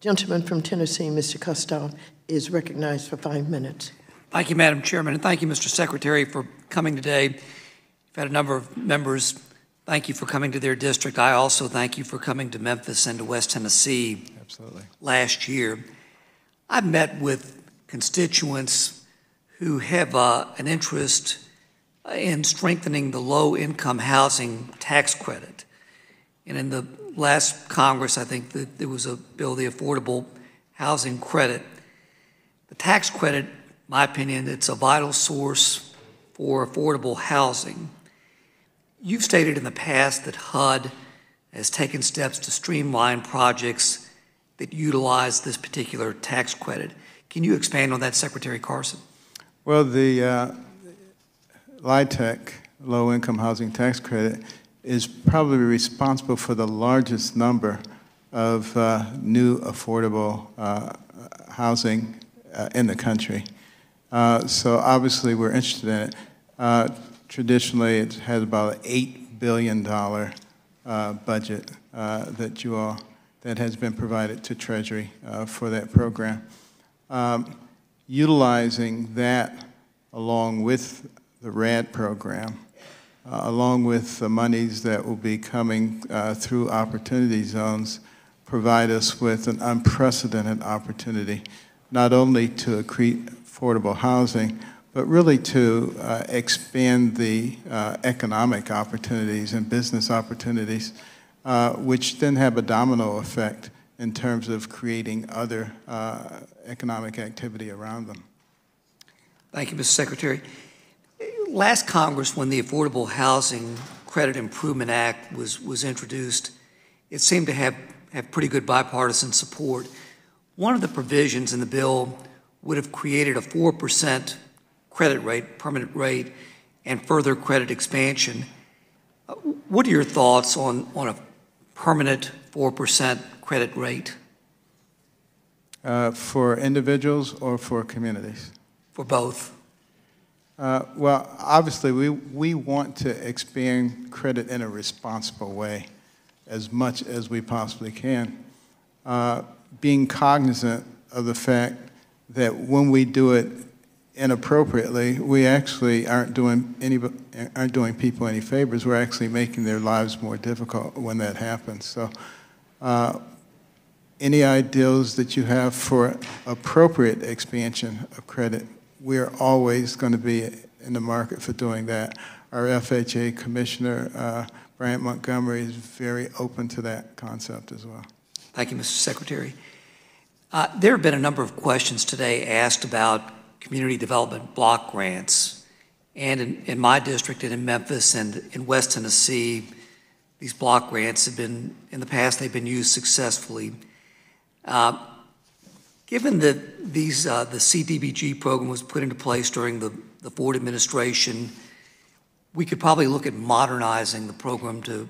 Gentleman from Tennessee, Mr. Kustoff, is recognized for 5 minutes. Thank you, Madam Chairman, and thank you, Mr. Secretary, for coming today. You've had a number of members. Thank you for coming to their district. I also thank you for coming to Memphis and to West Tennessee. Absolutely. Last year. I've met with constituents who have an interest in strengthening the low-income housing tax credit. And in the last Congress, I think that there was a bill, the Affordable Housing Credit. The tax credit, in my opinion, it's a vital source for affordable housing. You've stated in the past that HUD has taken steps to streamline projects that utilize this particular tax credit. Can you expand on that, Secretary Carson? Well, the LIHTC, Low-Income Housing Tax Credit, is probably responsible for the largest number of new affordable housing in the country. So obviously we're interested in it. Traditionally, it has about an $8 billion budget that has been provided to Treasury for that program. Utilizing that along with the RAD program, along with the monies that will be coming through opportunity zones, provide us with an unprecedented opportunity, not only to accrete affordable housing, but really to expand the economic opportunities and business opportunities, which then have a domino effect in terms of creating other economic activity around them. Thank you, Mr. Secretary. Last Congress, when the Affordable Housing Credit Improvement Act was introduced, it seemed to have pretty good bipartisan support. One of the provisions in the bill would have created a 4% credit rate, permanent rate, and further credit expansion. What are your thoughts on a permanent 4% credit rate? For individuals or for communities? For both. Well, obviously, we want to expand credit in a responsible way as much as we possibly can, being cognizant of the fact that when we do it inappropriately, we actually aren't doing people any favors. We're actually making their lives more difficult when that happens. So any ideals that you have for appropriate expansion of credit, we're always going to be in the market for doing that. Our FHA Commissioner, Bryant Montgomery, is very open to that concept as well. Thank you, Mr. Secretary. There have been a number of questions today asked about community development block grants. And in my district and in Memphis and in West Tennessee, these block grants have been, in the past, they've been used successfully. Given that the CDBG program was put into place during the Ford administration, we could probably look at modernizing the program to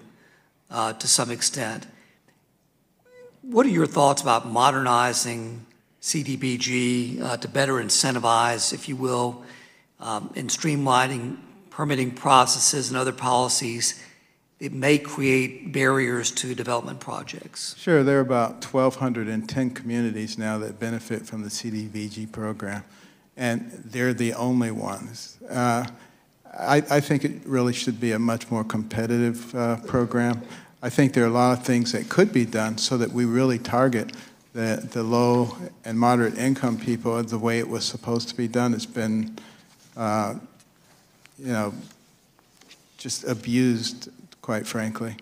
some extent. What are your thoughts about modernizing CDBG to better incentivize, if you will, in streamlining permitting processes and other policies that may create barriers to development projects? Sure, there are about 1,210 communities now that benefit from the CDBG program, and they're the only ones. I think it really should be a much more competitive program. I think there are a lot of things that could be done so that we really target the low and moderate income people the way it was supposed to be done. It's been, just abused, quite frankly.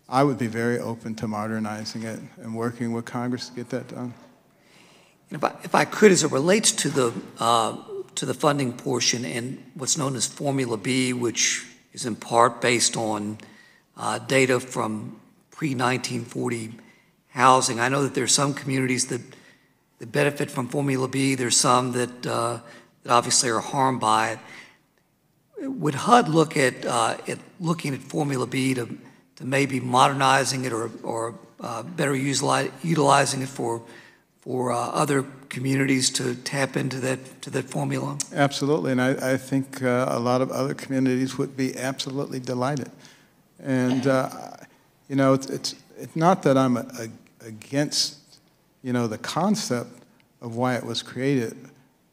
I would be very open to modernizing it and working with Congress to get that done. And if I could, as it relates to the funding portion and what's known as Formula B, which is in part based on data from pre-1940 housing. I know that there's some communities that benefit from Formula B. There's some that obviously are harmed by it. Would HUD look at looking at Formula B to maybe modernizing it or better utilizing it for other communities to tap into that formula? Absolutely, and I think a lot of other communities would be absolutely delighted. And it's not that I'm against the concept of why it was created.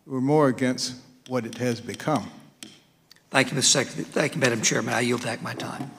We're more against what it has become. Thank you, Mr. Secretary. Thank you, Madam Chairman. I yield back my time.